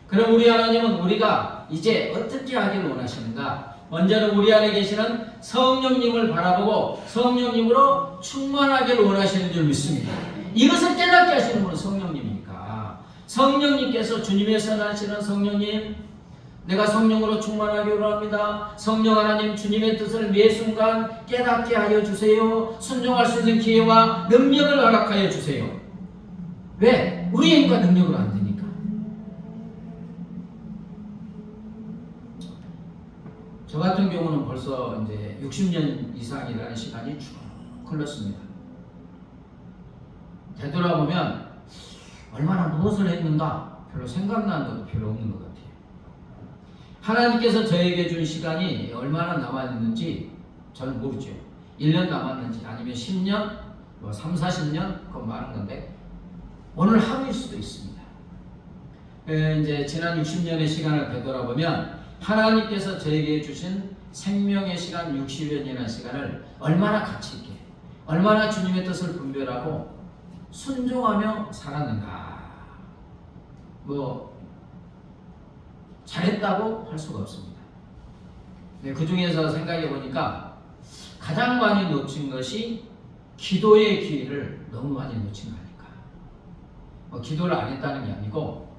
그럼 우리 하나님은 우리가 이제 어떻게 하기를 원하시는가? 먼저는 우리 안에 계시는 성령님을 바라보고 성령님으로 충만하기를 원하시는 줄 믿습니다. 이것을 깨닫게 하시는 분은 성령님이니까 성령님께서 주님의 선하시는 성령님, 내가 성령으로 충만하기를 원합니다. 성령 하나님 주님의 뜻을 매 순간 깨닫게 하여 주세요. 순종할 수 있는 기회와 능력을 허락하여 주세요. 왜? 우리의 힘과 능력으로 안 되니까. 저 같은 경우는 벌써 이제 60년 이상이라는 시간이 쭉 흘렀습니다. 되돌아보면 얼마나 무엇을 했는가 별로 생각나는 것도 별로 없는 것 같아요. 하나님께서 저에게 준 시간이 얼마나 남았는지 저는 모르죠. 1년 남았는지 아니면 10년, 뭐 3, 40년 그건 많은 건데 오늘 하루일 수도 있습니다. 이제 지난 60년의 시간을 되돌아보면 하나님께서 저에게 주신 생명의 시간 60년이라는 시간을 얼마나 가치 있게, 얼마나 주님의 뜻을 분별하고 순종하며 살았는가. 뭐 잘했다고 할 수가 없습니다. 그 중에서 생각해 보니까 가장 많이 놓친 것이 기도의 기회를 너무 많이 놓친 거니까. 기도를 안 했다는 게 아니고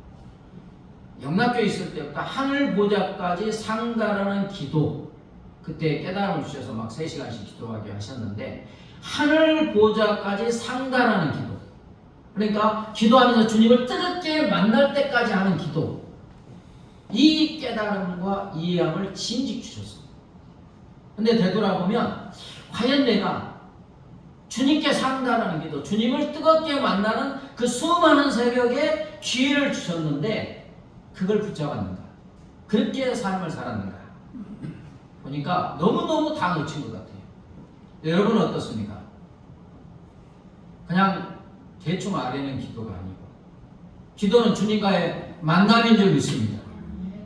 영락교에 있을 때부터 하늘 보좌까지 상달하는 기도, 그때 깨달음을 주셔서 막 3시간씩 기도하게 하셨는데 하늘 보좌까지 상달하는 기도, 그러니까 기도하면서 주님을 뜨겁게 만날 때까지 하는 기도, 이 깨달음과 이해함을 진즉 주셨습니다. 근데 되돌아보면 과연 내가 주님께 상달하는 기도, 주님을 뜨겁게 만나는 그 수많은 새벽에 기회를 주셨는데 그걸 붙잡았는가? 그렇게 삶을 살았는가? 보니까 너무너무 다 놓친 것 같아요. 여러분은 어떻습니까? 그냥 대충 아뢰는 기도가 아니고 기도는 주님과의 만남인 줄 믿습니다.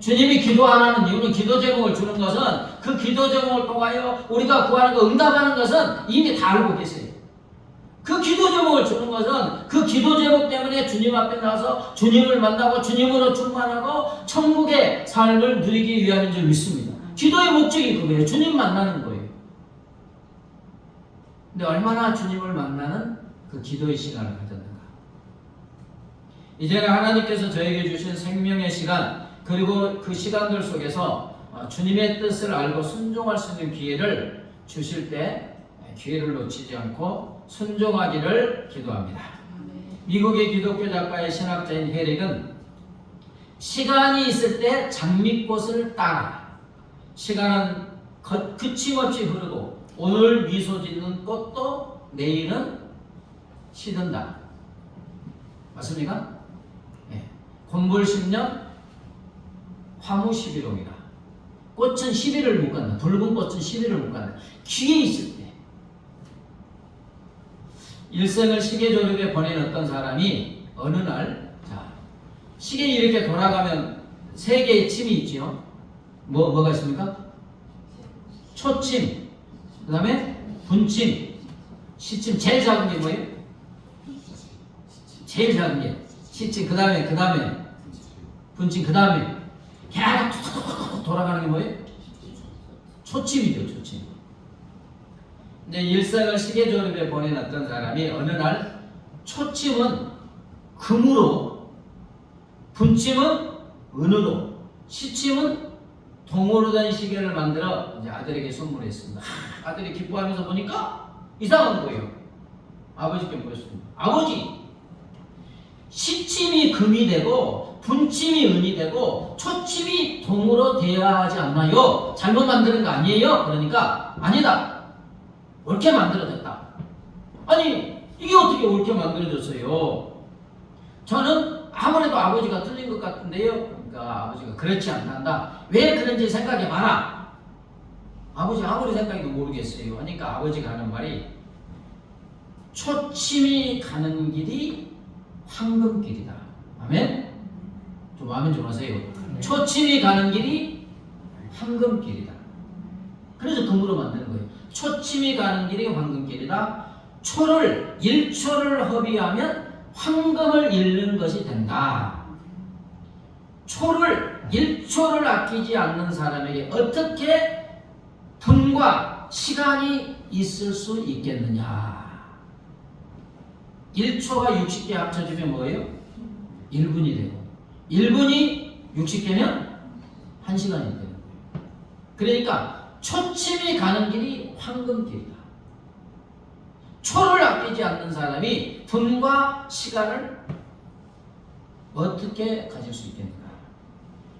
주님이 기도하라는 이유는 기도 제목을 주는 것은 그 기도 제목을 통하여 우리가 구하는 거 응답하는 것은 이미 다 알고 계세요. 그 기도 제목을 주는 것은 그 기도 제목 때문에 주님 앞에 나와서 주님을 만나고 주님으로 충만하고 천국의 삶을 누리기 위함인 줄 믿습니다. 기도의 목적이 그거예요. 주님 만나는 거예요. 근데 얼마나 주님을 만나는 그 기도의 시간을 가졌는가. 이제는 하나님께서 저에게 주신 생명의 시간, 그리고 그 시간들 속에서 주님의 뜻을 알고 순종할 수 있는 기회를 주실 때 기회를 놓치지 않고 순종하기를 기도합니다. 미국의 기독교 작가의 신학자인 헤릭은 시간이 있을 때 장미꽃을 따라, 시간은 그침없이 흐르고 오늘 미소 짓는 꽃도 내일은 시든다. 맞습니까? 네. 곤불 10년 화무 11호이라. 꽃은 10일을 못 간다. 붉은 꽃은 10일을 못 간다. 기회 있을 때. 일생을 시계 조립에 보낸 어떤 사람이 어느 날, 자, 시계 이렇게 돌아가면 세 개의 침이 있지요. 뭐가 있습니까? 초침, 그 다음에 분침, 시침. 제일 작은 게 뭐예요? 제일 작은 게 시침. 그 다음에 분침. 그 다음에 계속 돌아가는 게 뭐예요? 초침이죠. 초침. 이제 일생을 시계 조립에 보낸 어떤 사람이 어느 날 초침은 금으로, 분침은 은으로, 시침은 동으로 된 시계를 만들어 이제 아들에게 선물했습니다. 아들이 기뻐하면서 보니까 이상한 거예요. 아버지께 물었습니다. 아버지, 시침이 금이 되고 분침이 은이 되고 초침이 동으로 돼야 하지 않나요? 잘못 만드는 거 아니에요? 그러니까 아니다. 옳게 만들어졌다. 아니, 이게 어떻게 옳게 만들어졌어요? 저는 아무래도 아버지가 틀린 것 같은데요. 그러니까 아버지가 그렇지 않단다. 왜 그런지 생각해봐라. 아버지 아무리 생각해도 모르겠어요. 그러니까 아버지가 하는 말이 초침이 가는 길이 황금길이다. 아멘? 좀 아멘 좀 하세요. 초침이 가는 길이 황금길이다. 그래서 금으로 만드는 거예요. 초침이 가는 길이 황금길이다. 초를 1초를 허비하면 황금을 잃는 것이 된다. 초를 1초를 아끼지 않는 사람에게 어떻게 돈과 시간이 있을 수 있겠느냐. 1초가 60개 합쳐지면 뭐예요? 1분이 되고 1분이 60개면 1시간이 되는 거예요. 그러니까 초침이 가는 길이 황금길이다. 초를 아끼지 않는 사람이 돈과 시간을 어떻게 가질 수 있겠는가?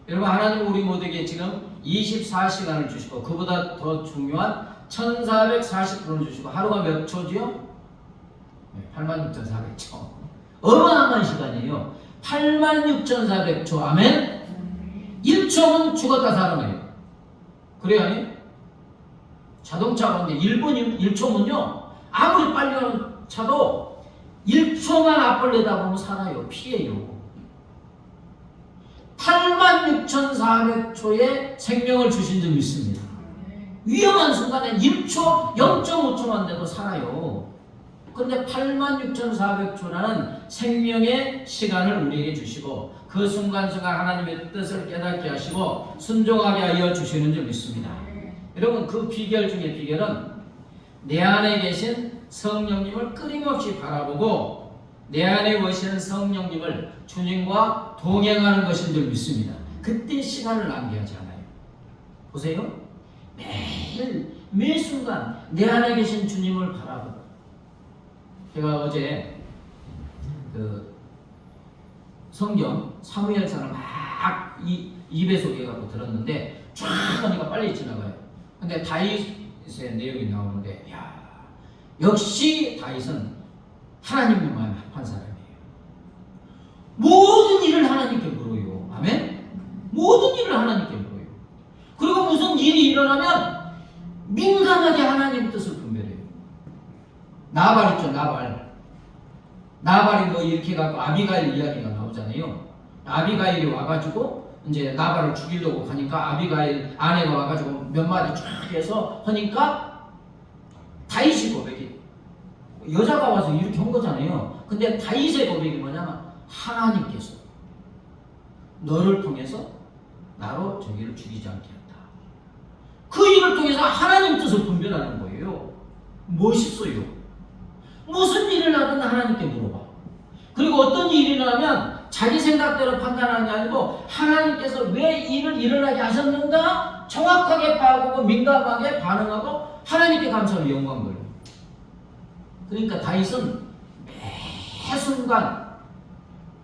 여러분, 하나님 우리 모두에게 지금 24시간을 주시고 그보다 더 중요한 1440분을 주시고 하루가 몇 초지요? 86,400초. 어마어마한 시간이에요. 86,400초. 아멘? 1초면 죽었다 살아나요. 그래요? 아니? 자동차가 이제 1초면요. 아무리 빨리 가는 차도 1초만 앞을 내다보면 살아요. 피해요. 86,400초의 생명을 주신 줄 믿습니다. 위험한 순간에 1초, 0.5초만 돼도 살아요. 그런데 86,400초라는 생명의 시간을 우리에게 주시고 그 순간순간 하나님의 뜻을 깨닫게 하시고 순종하게 하여 주시는 줄 믿습니다. 여러분, 그 비결 중에 비결은 내 안에 계신 성령님을 끊임없이 바라보고 내 안에 오시는 성령님을 주님과 동행하는 것인 줄 믿습니다. 그때 시간을 낭비하지 않아요. 보세요. 매일 매 순간 내 안에 계신 주님을 바라보고. 제가 어제 그 성경 사무엘상을 막 입에 속에갖고 들었는데 쫙 하니까 빨리 지나가요. 근데 다윗의 내용이 나오는데, 야, 역시 다윗은 하나님의 마음에 합한 사람이에요. 모든 일을 하나님께 물어요. 아멘? 모든 일을 하나님께 물어요. 그리고 무슨 일이 일어나면 민감하게 하나님 뜻을 분별해요. 나발 있죠, 나발. 나발이 뭐 이렇게 갖고 아비가일 이야기가 나오잖아요. 아비가일이 와가지고 이제 나발을 죽이려고 하니까 아비가일 아내가 와가지고 몇 마디 쫙 해서 하니까 다윗이 고백이, 여자가 와서 이렇게 한 거잖아요. 근데 다윗의 고백이 뭐냐면 하나님께서 너를 통해서 나로 저기를 죽이지 않게 한다. 그 일을 통해서 하나님 뜻을 분별하는 거예요. 멋있어요. 무슨 일을 하든 하나님께 물어봐. 그리고 어떤 일이 일어나면 자기 생각대로 판단하는 게 아니고 하나님께서 왜 일을 일어나게 하셨는가 정확하게 파악하고 민감하게 반응하고 하나님께 감사하며 영광 돌려. 그러니까 다윗은 매 순간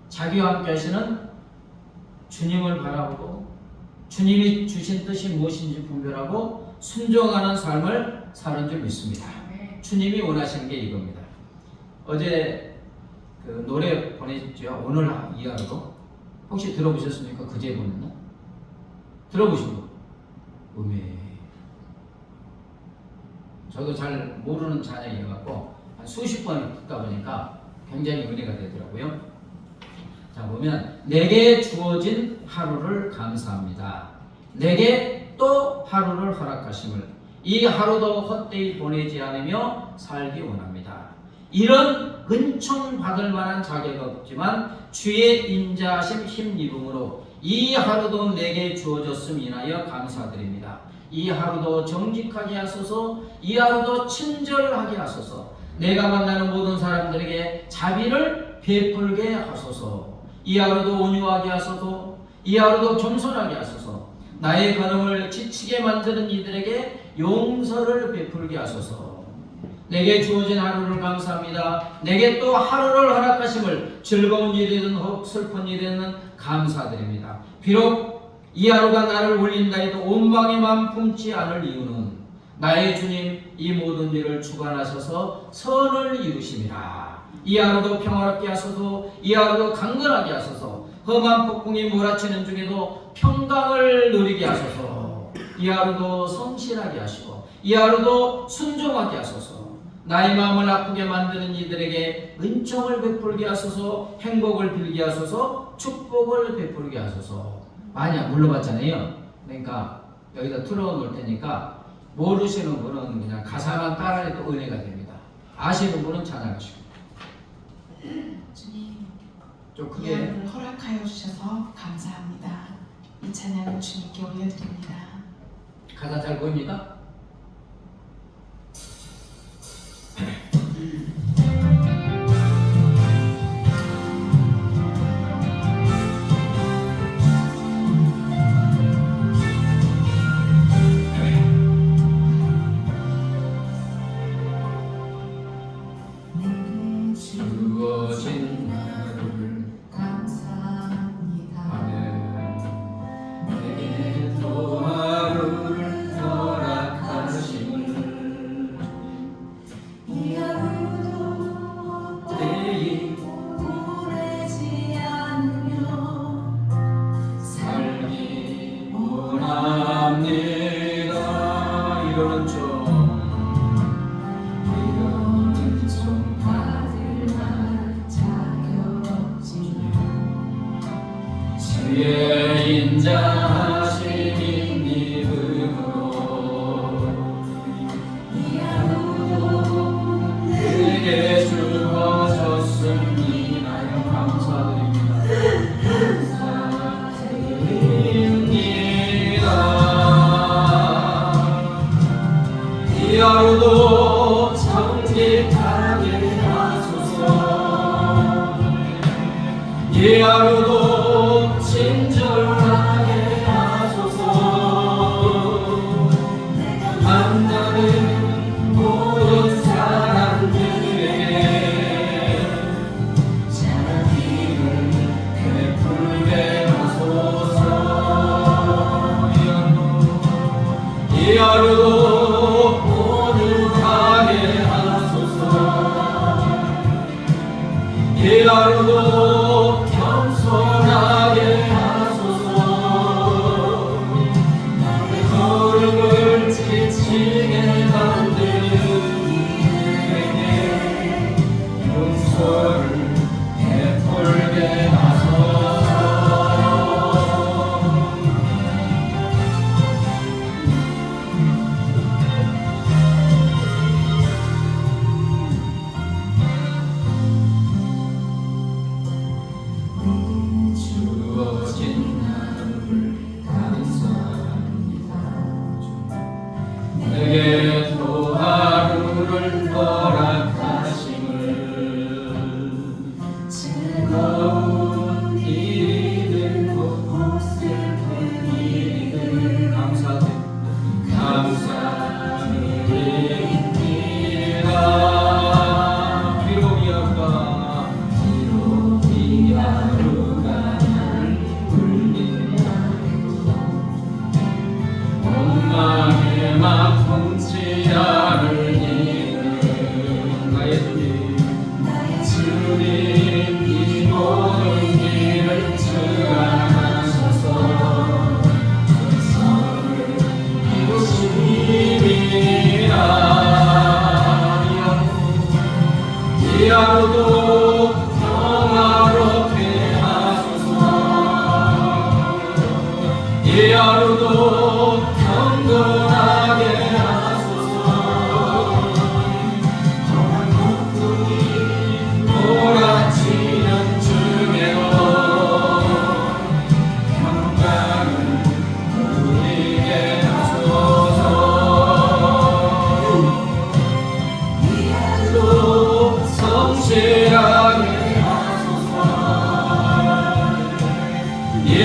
자기와 함께 하시는 주님을 바라보고 주님이 주신 뜻이 무엇인지 분별하고 순종하는 삶을 사는 줄 믿습니다. 주님이 원하시는 게 이겁니다. 어제 그 노래 보내셨죠? 오늘 이하로 혹시 들어보셨습니까? 그제 보냈나? 들어보시고 음에 저도 잘 모르는 찬양이어갖고 한 수십 번 듣다 보니까 굉장히 은혜가 되더라고요. 자, 보면 내게 주어진 하루를 감사합니다. 내게 또 하루를 허락하심을 이 하루도 헛되이 보내지 않으며 살기 원합니다. 이런 은총 받을 만한 자격 없지만 주의 인자하심 힘입음으로 이 하루도 내게 주어졌음 인하여 감사드립니다. 이 하루도 정직하게 하소서, 이 하루도 친절하게 하소서, 내가 만나는 모든 사람들에게 자비를 베풀게 하소서. 이 하루도 온유하게 하소서. 이 하루도 겸손하게 하소서. 나의 걸음을 지치게 만드는 이들에게 용서를 베풀게 하소서. 내게 주어진 하루를 감사합니다. 내게 또 하루를 허락하심을 즐거운 일이든 혹 슬픈 일이든 감사드립니다. 비록 이 하루가 나를 울린다 해도 온 방에만 품지 않을 이유는 나의 주님 이 모든 일을 주관하셔서 선을 이루심이라. 이 하루도 평화롭게 하소서. 이 하루도 강건하게 하소서. 험한 폭풍이 몰아치는 중에도 평강을 누리게 하소서. 이 하루도 성실하게 하시고 이 하루도 순종하게 하소서. 나의 마음을 아프게 만드는 이들에게 은총을 베풀게 하소서. 행복을 빌게 하소서. 축복을 베풀게 하소서. 만약 물러봤잖아요. 그러니까 여기다 틀어놓을 테니까 모르시는 분은 그냥 가사만 따라해도 은혜가 됩니다. 아시는 분은 찬양하시고. 주님, 좀 이 크게. 하루를 허락하여 주셔서 감사합니다. 이 찬양을 주님께 올려드립니다. 가사 잘 보입니까? 주어진 하루를 감사합니다. 내게 또 하루를 허락하심을 이 하루도 때이 보내지 않으며 살기 원합니다. 이러는 좀 받을 만한 자격 없지. 주의 인자하심인 믿음으로 이 하루도 내게 주어졌습니다. 감사드립니다. 이 하루도 정직하게 하소서. 이 하루도 친절하게 하소서. 만나는 모든 사람들에게 자비를 베풀게 하소서. 이 하루도 온유하게 하소서. 이 하루도 겸손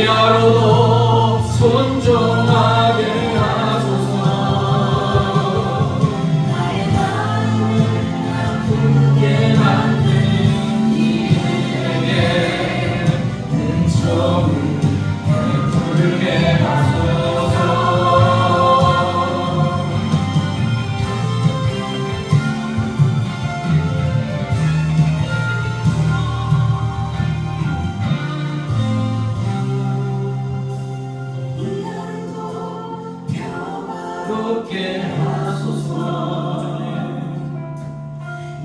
이하로도 순종하게 하소서. 굳게 만든 이들에게 은총을 베풀게 하소서. 그렇게 하소서.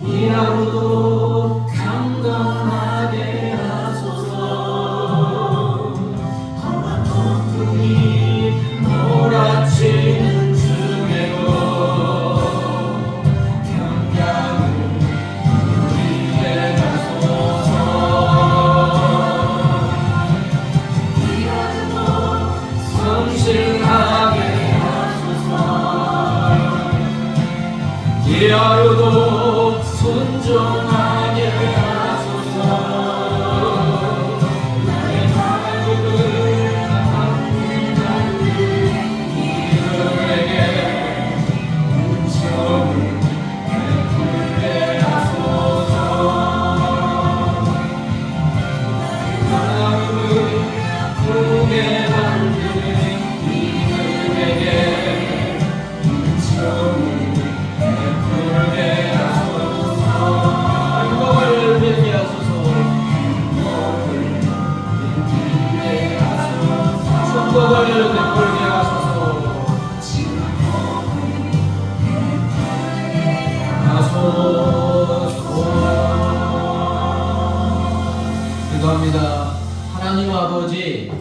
이 하루도 강건하게 하소서. 험한 폭풍이 몰아치는 중에도 평강을 누리게 하소서. 이 하루도 성실하게 이 하루도 순종하게 하소서. 나의 마음을 담는 이들에게 은총을 베풀게 하소서. 나의 마음을 아프게 만드는 이들에게 은총을 축복을 베풀게 하소서. 기도합니다. 하나님 아버지,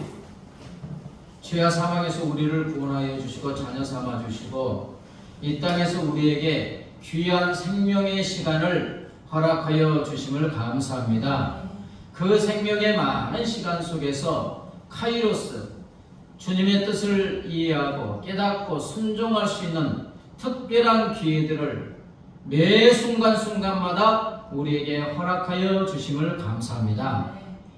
죄와 사망에서 우리를 구원하여 주시고 자녀 삼아 주시고 이 땅에서 우리에게 귀한 생명의 시간을 허락하여 주심을 감사합니다. 그 생명의 많은 시간 속에서 카이로스, 주님의 뜻을 이해하고 깨닫고 순종할 수 있는 특별한 기회들을 매 순간순간마다 우리에게 허락하여 주심을 감사합니다.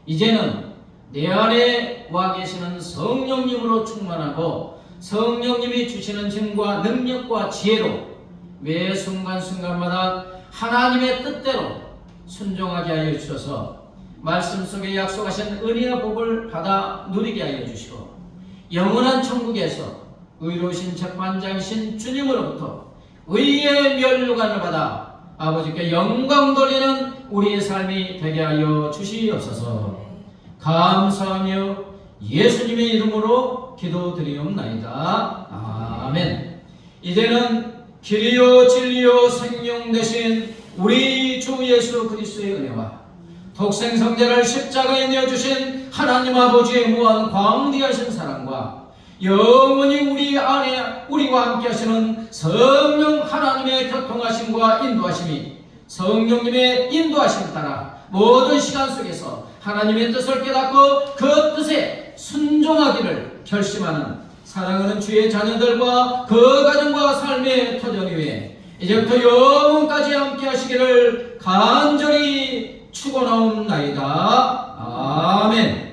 이제는 내 안에 와 계시는 성령님으로 충만하고 성령님이 주시는 힘과 능력과 지혜로 매 순간순간마다 하나님의 뜻대로 순종하게 하여 주셔서 말씀 속에 약속하신 은혜와 복을 받아 누리게 하여 주시고 영원한 천국에서 의로우신 재판장이신 주님으로부터 의의 면류관을 받아 아버지께 영광 돌리는 우리의 삶이 되게 하여 주시옵소서. 감사하며 예수님의 이름으로 기도드리옵나이다. 아멘. 이제는 길이요 진리요 생명 되신 우리 주 예수 그리스도의 은혜와 독생성자를 십자가에 내어주신 하나님 아버지의 무한 광대하신 사랑과 영원히 우리 안에 우리와 함께 하시는 성령 하나님의 교통하심과 인도하심이 성령님의 인도하심 따라 모든 시간 속에서 하나님의 뜻을 깨닫고 그 뜻에 순종하기를 결심하는 사랑하는 주의 자녀들과 그 가정과 삶의 터전 위에 이제부터 영원까지 함께 하시기를 간절히 축원하옵나이다. 아멘.